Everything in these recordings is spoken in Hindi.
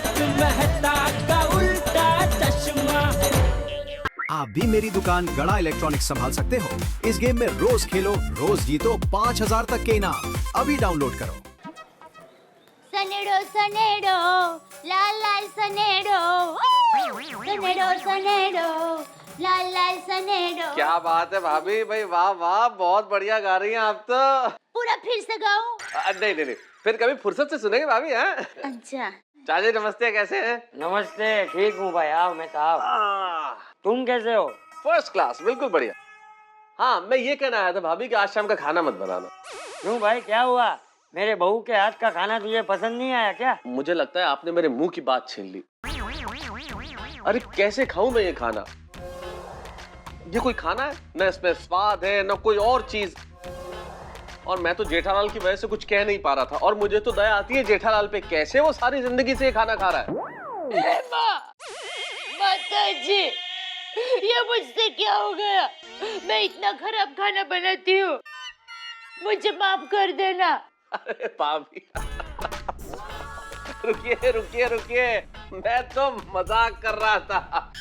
तारक मेहता का उल्टा चश्मा। आप भी मेरी दुकान गड़ा इलेक्ट्रॉनिक्स संभाल सकते हो। इस गेम में रोज खेलो, रोज जीतो 5000 तक के इनाम। अभी डाउनलोड करो। सनेडो सनेडो लाल लाल सनेडो, सनेडो सनेडो लाल लाल सनेडो। क्या बात है भाभी, भाई वाह वाह, बहुत बढ़िया गा रही हैं आप तो। पूरा फिर से गाऊं? नहीं नहीं नहीं, फिर कभी फुर्सत से सुनेंगे भाभी। हैं? अच्छा। चाचा नमस्ते, कैसे हैं? नमस्ते, ठीक हूँ भाई। आओ मैं साहब, तुम कैसे हो? फर्स्ट क्लास, बिल्कुल बढ़िया। हाँ, मैं ये कहना आया था भाभी कि आज शाम का खाना मत बनाना। क्यों भाई, क्या हुआ? मेरे बहू के हाथ का खाना तुझे पसंद नहीं आया क्या? मुझे लगता है आपने मेरे मुंह की बात छीन ली। अरे कैसे खाऊं मैं ये खाना? ये कोई खाना है? न इसमें स्वाद है न कोई और चीज। और मैं तो जेठालाल की वजह से कुछ कह नहीं पा रहा था, और मुझे तो दया आती है जेठालाल पे, कैसे वो सारी जिंदगी से ये खाना खा रहा है। माताजी, ये मुझसे क्या हो गया? मैं इतना खराब खाना बनाती हूँ, मुझे माफ कर देना। अरे भाभी रुकिए रुकिए रुकिए, मैं तो मजाक कर रहा था।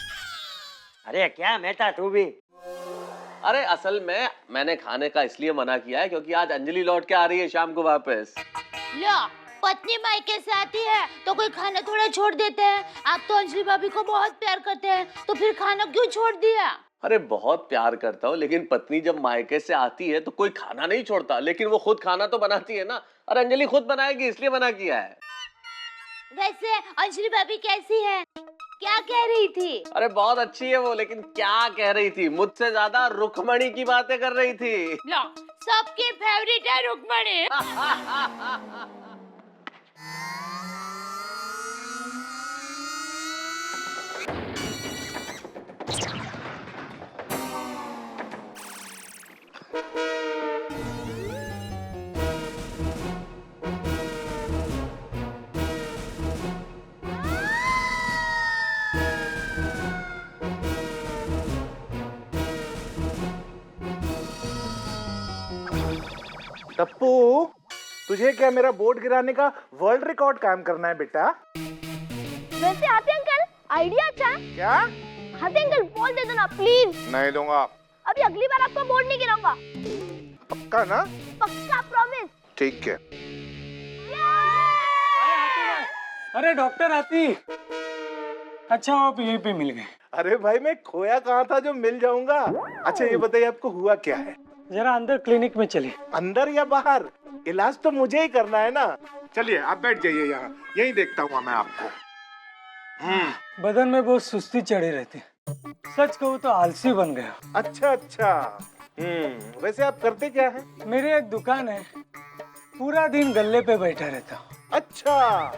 अरे क्या मेहता तू भी? अरे असल में मैंने खाने का इसलिए मना किया है क्योंकि आज अंजलि लौट के आ रही है शाम को वापस। लो, पत्नी मायके से आती है तो कोई खाना थोड़ा छोड़ देते हैं। आप तो अंजलि भाभी को बहुत प्यार करते हैं, तो फिर खाना क्यों छोड़ दिया? अरे बहुत प्यार करता हूँ, लेकिन पत्नी जब मायके से आती है तो कोई खाना नहीं छोड़ता, लेकिन वो खुद खाना तो बनाती है ना। और अंजलि खुद बनाएगी, इसलिए मना किया है। वैसे अंजलि भाभी कैसी है? क्या कह रही थी? अरे बहुत अच्छी है वो, लेकिन क्या कह रही थी? मुझसे ज्यादा रुक्मणी की बातें कर रही थी। लो, सबकी फेवरेट है रुक्मणी। टप्पू, तुझे क्या मेरा बोर्ड गिराने का वर्ल्ड रिकॉर्ड कायम करना है बेटा? वैसे हाथी अंकल, आइडिया अच्छा है। क्या? हाथी अंकल बोल दे दो ना प्लीज। नहीं दूंगा। अभी अगली बार आपको बोर्ड नहीं गिराऊंगा। पक्का ना? पक्का, प्रॉमिस। ठीक है। अरे डॉक्टर हाथी, अच्छा आप यहीं पे मिल गए। अरे भाई, मैं खोया कहाँ था जो मिल जाऊंगा? अच्छा ये बताइए, आपको हुआ क्या है? जरा अंदर क्लिनिक में चलिए। अंदर या बाहर? इलाज तो मुझे ही करना है ना। चलिए आप बैठ जाइए यहाँ, यही देखता हूँ मैं आपको। बदन में बहुत सुस्ती चढ़ी रहती, सच कहूँ तो आलसी बन गया। अच्छा अच्छा। वैसे आप करते क्या हैं? मेरी एक दुकान है, पूरा दिन गल्ले पे बैठा रहता हूँ। अच्छा,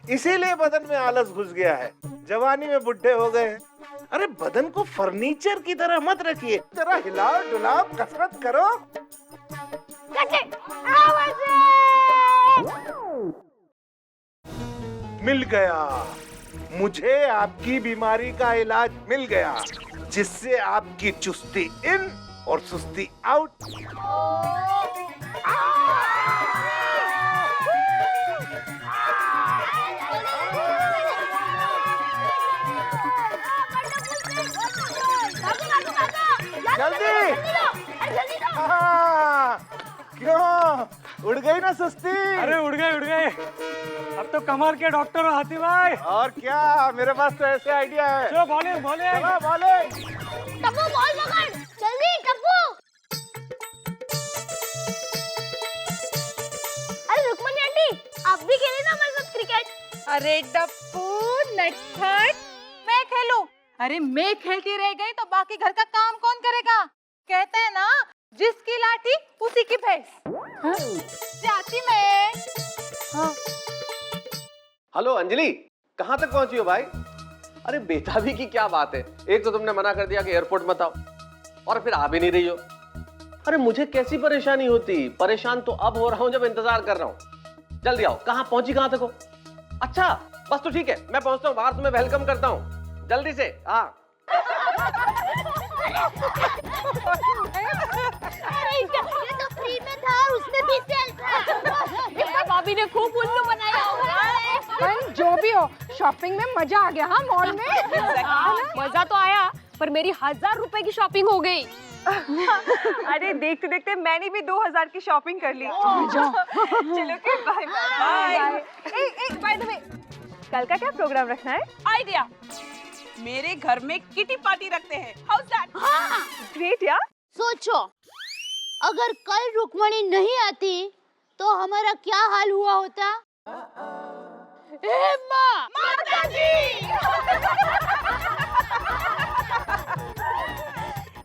इसीलिए बदन में आलस घुस गया है, जवानी में बुढ़े हो गए हैं। अरे बदन को फर्नीचर की तरह मत रखिए, जरा हिलाओ डुलाओ, कसरत करो। मिल गया, मुझे आपकी बीमारी का इलाज मिल गया, जिससे आपकी चुस्ती इन और सुस्ती आउट। जल्दी! क्यों? उड़ गई ना सुस्ती? अरे उड़ गए उड़ गए, अब तो कमर के डॉक्टर हो हाथी भाई। और क्या, मेरे पास तो ऐसे आइडिया है। चलो बोले बोले बोले। टप्पू बॉल पकड़, जल्दी टप्पू। अरे रुक्मणी आंटी, आप भी खेले ना हमारे साथ क्रिकेट। अरे डप्पू नटखट, मैं खेलूं? अरे मैं खेलती रह गई तो बाकी घर का काम कौन करेगा? कहते हैं ना, जिसकी लाठी उसी की भैंस। हाँ? जाती मैं। हाँ। हेलो अंजलि, कहाँ तक पहुंची हो भाई? अरे बेताबी की क्या बात है, एक तो तुमने मना कर दिया कि एयरपोर्ट मत आओ, और फिर आ भी नहीं रही हो। अरे मुझे कैसी परेशानी होती, परेशान तो अब हो रहा हूँ जब इंतजार कर रहा हूँ। जल्दी आओ, कहाँ पहुंची, कहाँ तक हो? अच्छा बस तो ठीक है, मैं पहुंचता हूँ बाहर, तुम्हें वेलकम करता हूँ जल्दी से। हाँ अरे ये तो फ्री में था और उसमें भी सेल था। भाभी ने खूब उल्लू बनाया होगा। बहन जो भी हो, शॉपिंग में मजा आ गया। हाँ मॉल में मजा तो आया, पर मेरी 1000 रुपए की शॉपिंग हो गई। अरे देखते देखते मैंने भी 2000 की शॉपिंग कर ली। चलो के bye bye. By the way, कल का क्या प्रोग्राम रखना है? आइडिया, मेरे घर में किटी पार्टी रखते हैं। House that? ग्रेट यार। सोचो, अगर कल रुक्मणी नहीं आती तो हमारा क्या हाल हुआ होता? माँ!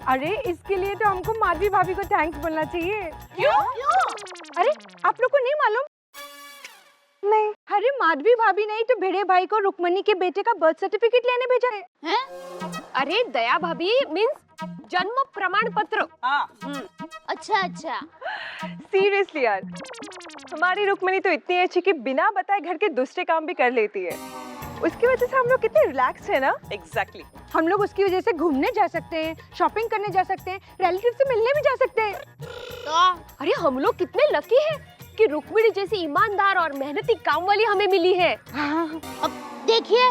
अरे इसके लिए तो हमको माधवी भाभी को थैंक्स बोलना चाहिए। क्यों? अरे आप लोग को नहीं मालूम? नहीं। अरे माधवी भाभी ने ही तो भिड़े भाई को रुक्मणी के बेटे का बर्थ सर्टिफिकेट लेने भेजा है। हैं? अरे दया भाभी मीन्स जन्म प्रमाण पत्र। अच्छा। सीरियसली यार, हमारी रुक्मणी तो इतनी अच्छी कि बिना बताए घर के दूसरे काम भी कर लेती है। उसकी वजह से हम लोग कितने रिलैक्स है ना। एग्जैक्टली। हम लोग उसकी वजह से घूमने जा सकते हैं, शॉपिंग करने जा सकते हैं, रिलेटिव से मिलने भी जा सकते हैं। तो अरे हम लोग कितने लकी हैं कि रुक्मिणी जैसी ईमानदार और मेहनती काम वाली हमें मिली है। अब देखिए,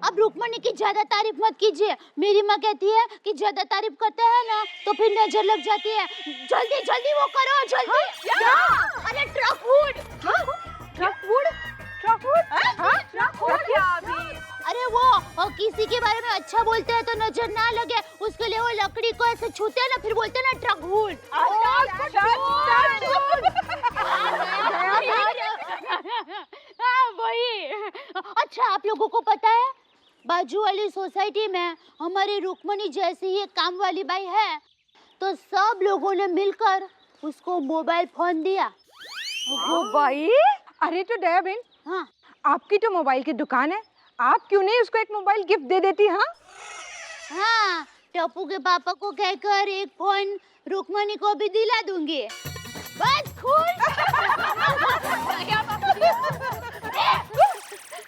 अब रुक्मणी की ज्यादा तारीफ मत कीजिए। मेरी माँ कहती है कि ज्यादा तारीफ करते हैं ना तो फिर नजर लग जाती है। जल्दी जल्दी वो करो, जल्दी। अरे अरे वो किसी के बारे में अच्छा बोलते हैं तो नजर ना लगे, उसके लिए वो लकड़ी को ऐसे छूते हैं ना, फिर बोलते हैं ना ट्रक वुड। हाँ वही। अच्छा, आप लोगों को पता है बाजू वाली सोसाइटी में हमारी रुक्मणी जैसी ही काम वाली बाई है, तो सब लोगों ने मिलकर उसको मोबाइल फोन दिया। भाई, अरे तो दया बहन, हाँ आपकी तो मोबाइल की दुकान है, आप क्यों नहीं उसको एक मोबाइल गिफ्ट दे देती? हाँ, टप्पू के पापा को कहकर एक फोन रुक्मणी को भी दिला दूंगी। बस खुश।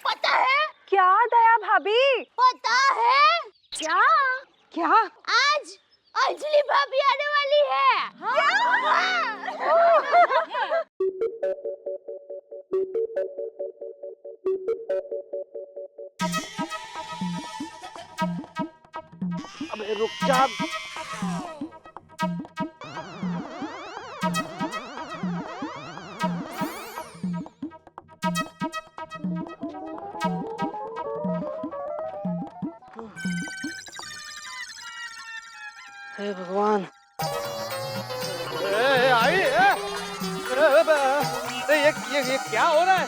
पता है क्या दया भाभी? पता है क्या? आज अंजलि भाभी आने वाली है। अबे रुक जा। हे भगवान। ये क्या हो रहा है?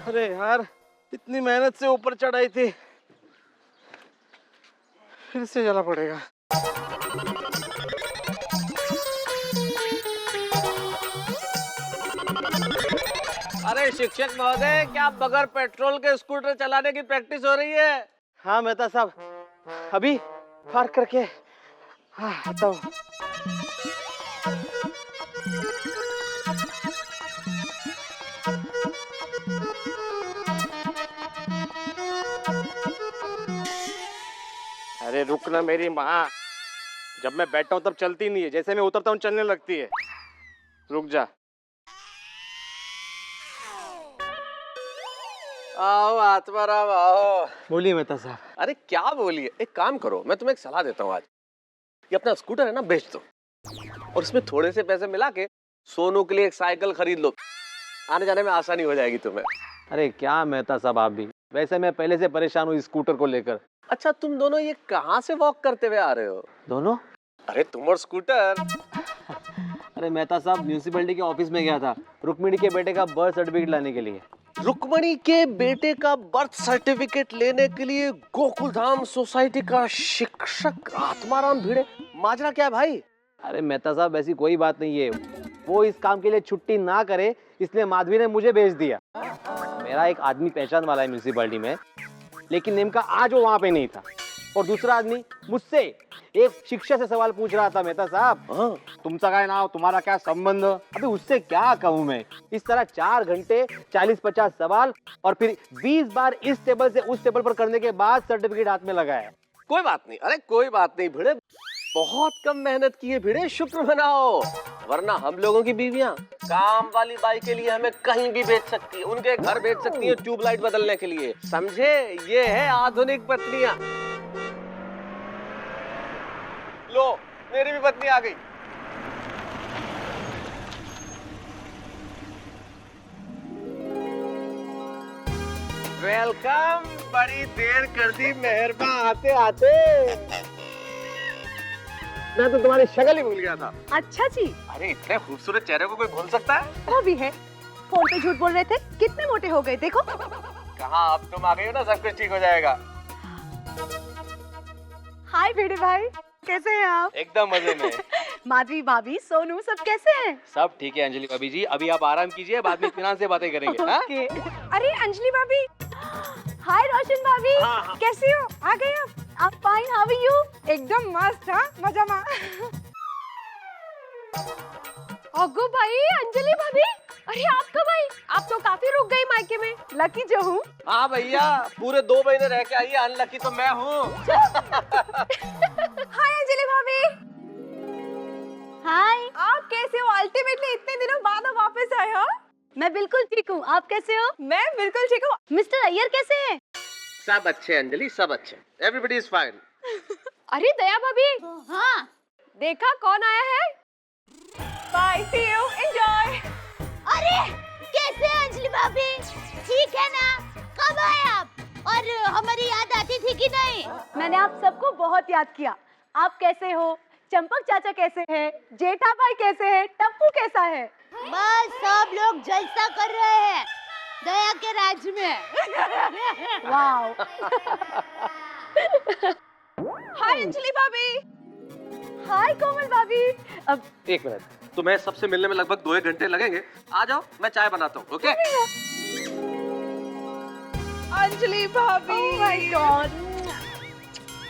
अरे यार, इतनी मेहनत से ऊपर चढ़ाई थी, फिर से जाना पड़ेगा। अरे शिक्षक महोदय, क्या बगैर पेट्रोल के स्कूटर चलाने की प्रैक्टिस हो रही है? हाँ मेहता साहब, अभी पार्क करके आता हूँ। अरे रुक ना मेरी माँ, जब मैं बैठता हूँ तब चलती नहीं है, जैसे मैं उतरता हूँ चलने लगती है। रुक जा। आओ आत्माराम आओ। बोलिए मेहता साहब। अरे क्या बोलिए, एक काम करो, मैं तुम्हें एक सलाह देता हूँ आज। ये अपना स्कूटर है ना, बेच दो और इसमें थोड़े से पैसे मिला के सोनू के लिए एक साइकिल खरीद लो, आने जाने में आसानी हो जाएगी तुम्हें। अरे क्या मेहता साहब आप भी, वैसे मैं पहले से परेशान हूँ स्कूटर को लेकर। अच्छा, तुम दोनों ये कहाँ से वॉक करते हुए आ रहे हो? दोनों? अरे तुम और स्कूटर। अरे मेहता साहब, म्यूनिसिपैलिटी के ऑफिस में गया था रुक्मिणी के बेटे का बर्थ सर्टिफिकेट लाने के लिए। रुक्मणी के बेटे का बर्थ सर्टिफिकेट लेने के लिए गोकुलधाम सोसाइटी का शिक्षक आत्माराम भिड़े? माजरा क्या है भाई? अरे मेहता साहब, ऐसी कोई बात नहीं है, वो इस काम के लिए छुट्टी ना करे इसलिए माधवी ने मुझे भेज दिया। मेरा एक आदमी पहचान वाला है म्यूनिसिपैलिटी में, लेकिन नेम का आज वो वहाँ पे नहीं था। और दूसरा आदमी मुझसे एक शिक्षक से सवाल पूछ रहा था, मेहता साहब तुमचा काय नाव, तुम्हारा क्या संबंध? अभी उससे क्या कहूँ मैं। इस तरह 4 घंटे 40-50 सवाल और फिर 20 बार इस टेबल से उस टेबल पर करने के बाद सर्टिफिकेट हाथ में लगा है। कोई बात नहीं, अरे कोई बात नहीं भिड़े, बहुत कम मेहनत की है भिड़े, शुक्र मनाओ। वरना हम लोगों की बीवियां काम वाली बाई के लिए हमें कहीं भी बेच सकती है, उनके घर बेच सकती है ट्यूबलाइट बदलने के लिए, समझे? ये है आधुनिक पत्नियां। लो मेरी भी पत्नी आ गई। वेलकम, बड़ी देर कर दी मेहरबा आते आते। मैं तो तुम्हारी शक्ल ही भूल गया था। अच्छा जी। अरे इतने खूबसूरत चेहरे को कोई भूल सकता है? वो भी है। फोन पे झूठ बोल रहे थे, कितने मोटे हो गए देखो। कहाँ, अब तुम आ गई हो ना, सब कुछ ठीक हो जाएगा। हाय भिड़े भाई, कैसे हैं आप? एकदम मजे में। माधवी भाभी, सोनू, सब कैसे हैं? सब ठीक है अंजलि भाभी जी, अभी आप आराम कीजिए, बाद में इत्मीनान से बातें करेंगे। ओके। अरे अंजलि भाभी, हाय रोशन भाभी, कैसे हो? आ गए आप? I'm fine, how are you? एकदम मस्त, हाँ, मजा मा। अगो भाई, अंजलि भाभी, अरे आप कब आई? आप तो काफी रुक गई मायके में। लकी जो हूँ। हाँ भैया, पूरे 2 महीने रह के आई है, अनलकी तो मैं हूँ। हाय अंजलि भाभी। हाय, आप कैसे हो? अल्टीमेटली इतने दिनों बाद आप वापस आए हो। मैं बिल्कुल ठीक हूँ, आप कैसे हो? मैं बिल्कुल ठीक हूँ। मिस्टर अय्यर कैसे हैं? सब अच्छे अंजलि, सब अच्छे, एवरीबॉडी इज फाइन। अरे दया भाभी, हाँ, देखा कौन आया है? Bye, see you, enjoy. अरे कैसे हैं अंजलि भाभी? ठीक है ना? कब आए आप? और हमारी याद आती थी कि नहीं? मैंने आप सबको बहुत याद किया। आप कैसे हो? चंपक चाचा कैसे हैं? जेठा भाई कैसे हैं? टप्पू कैसा है? बस सब लोग जलसा कर रहे हैं दया के राज में। वाओ। हाय अंजलि भाभी। हाय कोमल भाभी। अब 1 मिनट, तुम्हें सबसे मिलने में लगभग 2 घंटे लगेंगे। आ जाओ, मैं चाय बनाता हूँ। ओके? अंजलि भाभी। Oh my God.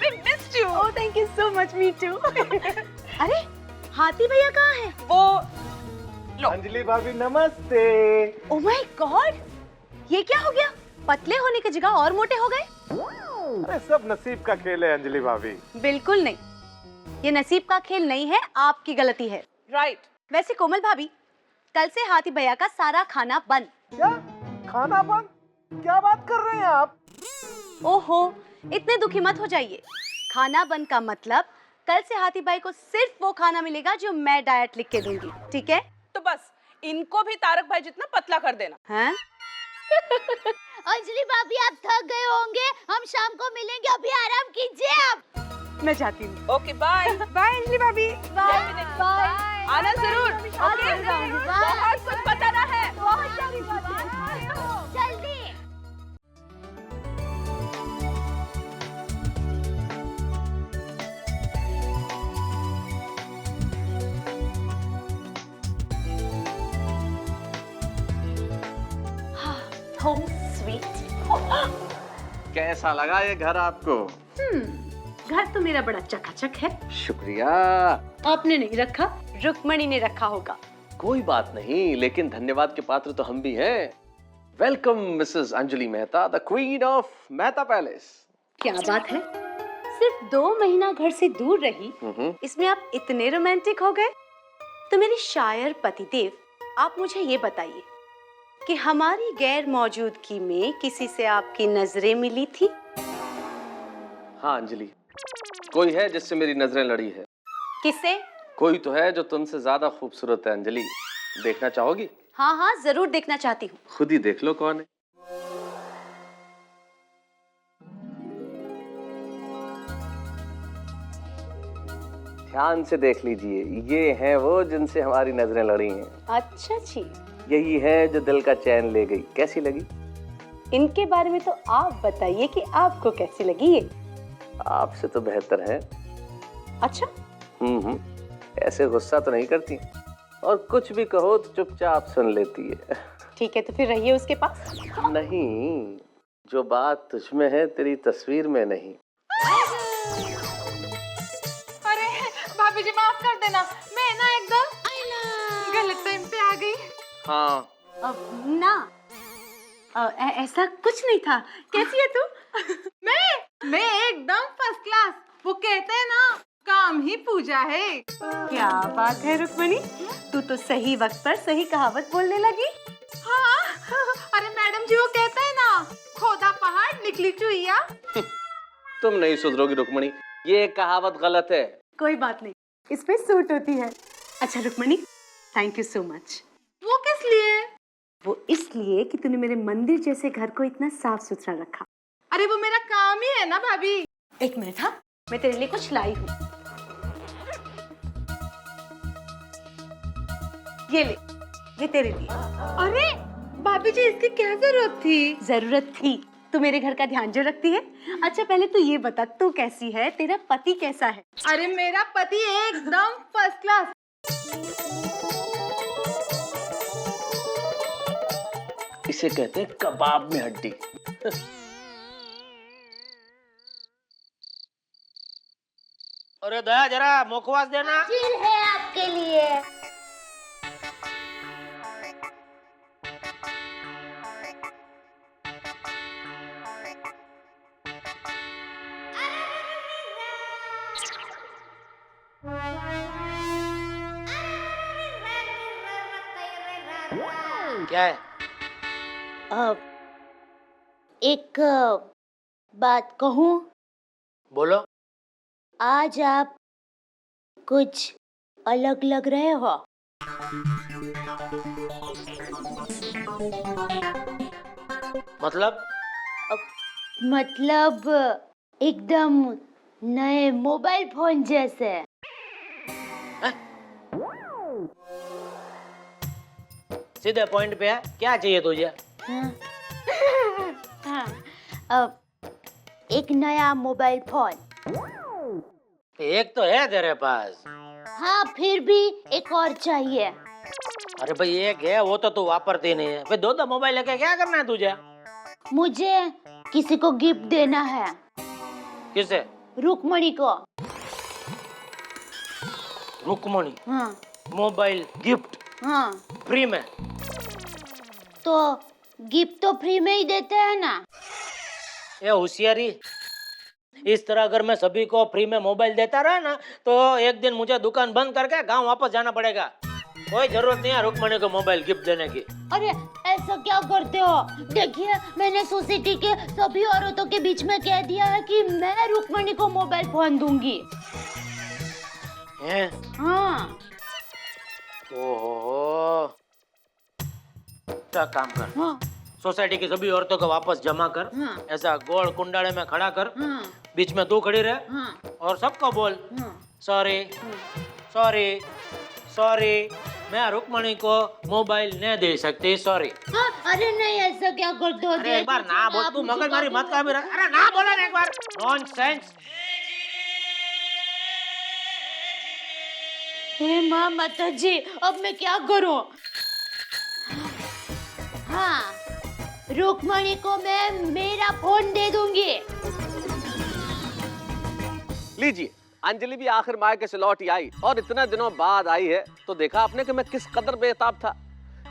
We missed you. Oh, thank you so much. Me too. अरे हाथी भैया कहाँ है? वो अंजलि भाभी नमस्ते। Oh my God. ये क्या हो गया? पतले होने की जगह और मोटे हो गए? अरे सब नसीब का खेल है अंजलि भाभी। बिल्कुल नहीं, ये नसीब का खेल नहीं है, आपकी गलती है। राइट। वैसे कोमल भाभी, कल से हाथी भैया का सारा खाना बंद। क्या खाना बंद? क्या बात कर रहे हैं आप? ओहो, इतने दुखी मत हो जाइए। खाना बंद का मतलब कल से हाथी भाई को सिर्फ वो खाना मिलेगा जो मैं डाइट लिख के दूंगी, ठीक है? तो बस इनको भी तारक भाई जितना पतला कर देना। हैं? अंजलि भाभी आप थक गए होंगे, हम शाम को मिलेंगे, अभी आराम कीजिए आप। मैं जाती हूँ। Okay bye. बाय अंजलि भाभी। बाय। आना जरूर। ओके। बहुत कुछ बताना है। बहुत सारी बातें। जल्दी। Home sweet. कैसा लगा ये घर आपको? घर तो मेरा बड़ा चकाचक है। शुक्रिया। आपने नहीं रखा, रुक्मणी ने रखा होगा। कोई बात नहीं, लेकिन धन्यवाद के पात्र तो हम भी हैं। Welcome Mrs Anjali Mehta, the queen of Mehta palace. क्या बात है, सिर्फ 2 महीना घर से दूर रही, इसमें आप इतने रोमांटिक हो गए? तो मेरे शायर पतिदेव, आप मुझे ये बताइए कि हमारी गैर मौजूदगी में किसी से आपकी नजरें मिली थी? हाँ अंजलि, कोई है जिससे मेरी नजरें लड़ी है। किससे? कोई तो है जो तुमसे ज्यादा खूबसूरत है अंजलि, देखना चाहोगी? हाँ हाँ, जरूर देखना चाहती हूँ। खुद ही देख लो कौन है। ध्यान से देख लीजिए, ये है वो जिनसे हमारी नजरें लड़ी हैं। अच्छा जी। यही है जो दिल का चैन ले गई। कैसी लगी? इनके बारे में तो आप बताइए कि आपको कैसी लगी ये? आपसे तो बेहतर है। अच्छा। ऐसे गुस्सा तो नहीं करती, और कुछ भी कहो तो चुपचाप सुन लेती है। ठीक है, तो फिर रहिए उसके पास। नहीं, जो बात तुझमें है तेरी तस्वीर में नहीं। अरे भाभी जी माफ कर देना, मैं ना एकदम गलत टाइम पे आ गई। हाँ ना, ऐसा कुछ नहीं था। कैसी है तू? मैं मैं एकदम फर्स्ट क्लास। वो कहते हैं ना, काम ही पूजा है। क्या बात है रुक्मणी, तू तो सही वक्त पर सही कहावत बोलने लगी। हाँ, अरे मैडम जी वो कहते हैं ना, खोदा पहाड़ निकली चुईया। तुम नहीं सुधरोगी रुक्मणी, ये कहावत गलत है। कोई बात नहीं, इस पे सूट होती है। अच्छा Rukmani, thank you so much. वो किस लिए? वो इसलिए कि तूने मेरे मंदिर जैसे घर को इतना साफ सुथरा रखा। अरे वो मेरा काम ही है ना भाभी। एक मिनट, हाँ, मैं तेरे लिए कुछ लाई हूँ। ये ले, ये तेरे लिए। अरे भाभी जी, इसकी क्या जरूरत थी? जरूरत थी, तू मेरे घर का ध्यान जो रखती है। अच्छा पहले तू ये बता, तू कैसी है, तेरा पति कैसा है? अरे मेरा पति एकदम फर्स्ट क्लास। इसे कहते हैं कबाब में हड्डी। अरे दया जरा मुखवास देना। चिल है आपके लिए। क्या है? एक बात कहूँ? बोलो। आज आप कुछ अलग लग रहे हो। मतलब? मतलब एकदम नए मोबाइल फोन जैसे। सीधे पॉइंट पे है, क्या चाहिए तुझे? हाँ, अब एक नया मोबाइल फोन। एक तो है तेरे पास। हाँ, फिर भी एक और चाहिए। अरे भाई एक है, वो तो तू वापरती नहीं है। फिर दो मोबाइल लेके क्या करना है तुझे? मुझे किसी को गिफ्ट देना है। किसे? रुक्मणी को। रुक्मणी? हाँ। Mobile gift? हाँ। फ्री में? तो गिफ्ट तो फ्री में ही देते हैं ना। ये होशियारी। इस तरह अगर मैं सभी को फ्री में मोबाइल देता रहा ना, तो एक दिन मुझे दुकान बंद करके गांव वापस जाना पड़ेगा। कोई जरूरत नहीं है रुक्मणी को मोबाइल गिफ्ट देने की। अरे ऐसा क्या करते हो? देखिए, मैंने सोसाइटी के सभी औरतों के बीच में कह दिया है कि मैं रुक्मणी को मोबाइल फोन दूंगी। हैं? हाँ। ओहो, क्या काम कर। हाँ। सोसाइटी की सभी औरतों को वापस जमा कर। हाँ। ऐसा गोल कुंडाले में खड़ा कर। हाँ। बीच में तू खड़ी रह। हाँ। और सबको बोल, हाँ। सॉरी सॉरी सॉरी, मैं रुक्मणी को मोबाइल नहीं दे सकती, सॉरी। हाँ, अरे नहीं, ऐसा क्या करते हो? अरे एक बार ना बोल, तू मगजमारी मत कर मेरा। अरे ना बोला ना एक बार। नॉनसेंस। हे माँ माता जी, अब मैं क्या करूं? हाँ, रुक्मणी को मैं मेरा फोन दे दूंगी। लीजिए, अंजलि भी आखिर मायके से लौट आई और इतने दिनों बाद आई है, तो देखा आपने कि मैं किस कदर बेताब था।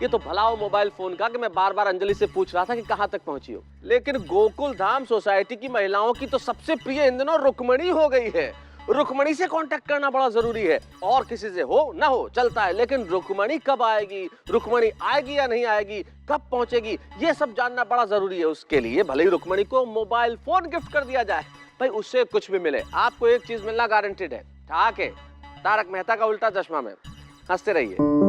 ये तो भला हो मोबाइल फोन का कि मैं बार बार अंजलि से पूछ रहा था कि कहाँ तक पहुंची हो। लेकिन गोकुल धाम सोसाइटी की महिलाओं की तो सबसे प्रिय इन दिनों रुक्मणी हो गई है। रुक्मणी से कांटेक्ट करना बड़ा जरूरी है। और किसी से हो ना हो चलता है, लेकिन रुक्मणी कब आएगी, रुक्मणी आएगी या नहीं आएगी, कब पहुंचेगी, ये सब जानना बड़ा जरूरी है। उसके लिए भले ही रुक्मणी को मोबाइल फोन गिफ्ट कर दिया जाए, भाई उससे कुछ भी मिले, आपको एक चीज मिलना गारंटेड है। तारक मेहता का उल्टा चश्मा में। हंसते रहिए।